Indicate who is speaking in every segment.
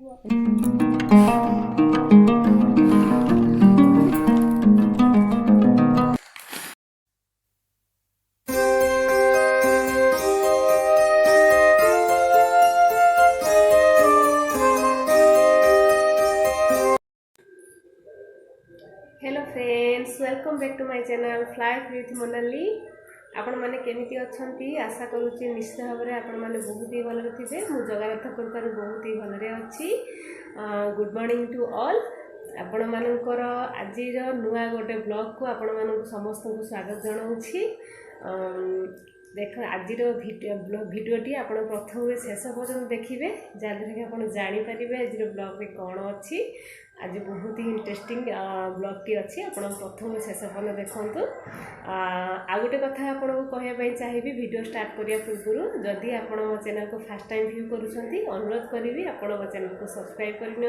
Speaker 1: Hello friends, welcome back to my channel fly with Manali. आपण मैंने केमिति अच्छी आशा करुच्ची निश्चित भाव में आपण मैंने बहुत ही भलरे थे। मुझे जगन्नाथ कृपार बहुत ही भलरे अच्छी। Good morning to all. आपण मानकर आज नुआ गोटे ब्लॉग को आपण मानक समस्त को स्वागत जनाऊँगी। देख आज भिडियोटी आप प्रथम शेष पर्यटन देखिए जहाँद्वारा कि आप जापर आज ब्लॉग में कौन अच्छी। आज बहुत ही इंटरेस्टिंग ब्लॉगटी अच्छी, आप प्रथम शेष पर्यटन देखूँ। आ गोटे कथा आपको कहवाई चाहिए वीडियो स्टार्ट करने पूर्व जदि आप मो चैनल को फास्ट टाइम व्यू करुँच अनुरोध करी आप मो चैनल को सब्सक्राइब करनी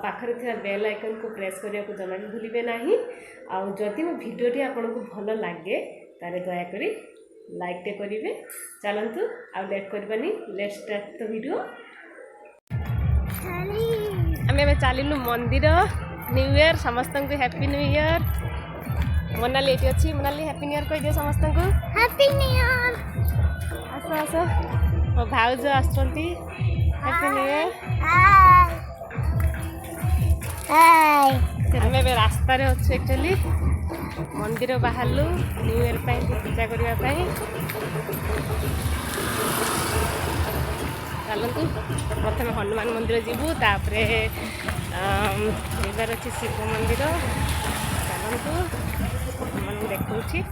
Speaker 1: आखिर थी बेल आइकन को प्रेस करने को जमा भी भूलें ना। आदि मो भिडियोटी आपको भल लगे तारे दयाकोरी लाइक टे करेंगे। चलतु आ लेट करबानी, लेट्स स्टार्ट द वीडियो। आम चलू मंदिर। न्यू ईयर समस्त को हैप्पी न्यू ईयर। मोनाली ये अच्छी, मोनाली हैप्पी न्यू ईयर कह दिए समस्त को।
Speaker 2: Happy new year.
Speaker 1: आस आस मो भाउज आसुँच हैप्पी न्यू ईयर। आम ए रास्तार अच्छे एक्चुअली मंदिर बाहरलु न्यू ईयर पूजा करने। चलतु प्रथम हनुमान मंदिर जीवु, तापरे एबार अच्छी शिव मंदिर। चलतु मन देखुची।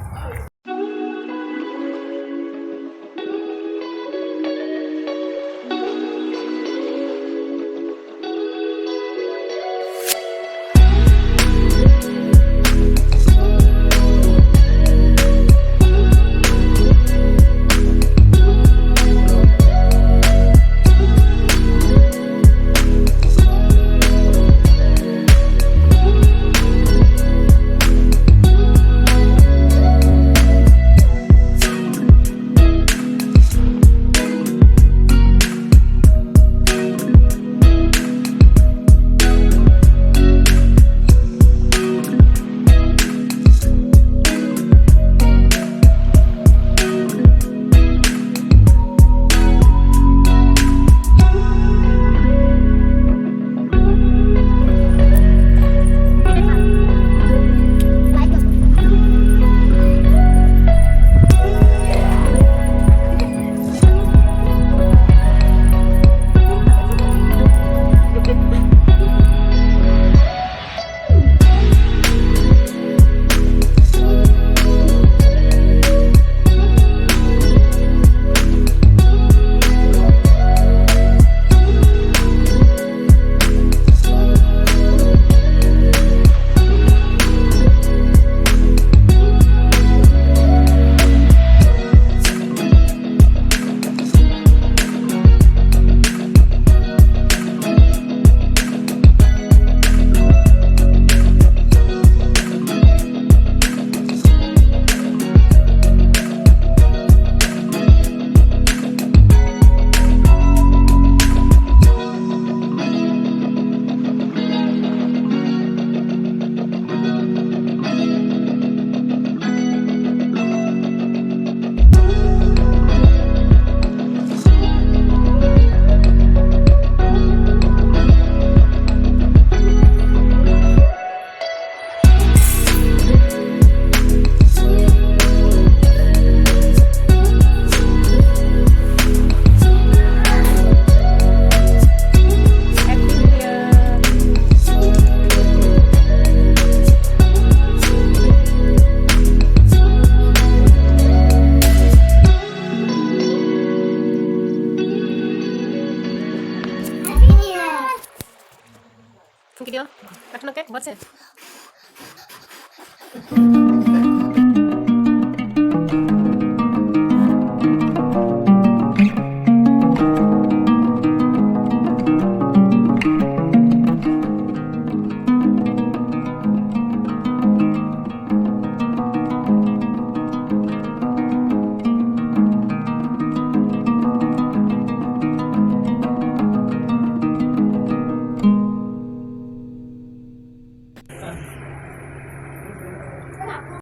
Speaker 2: वीडियो रखना के बहुत से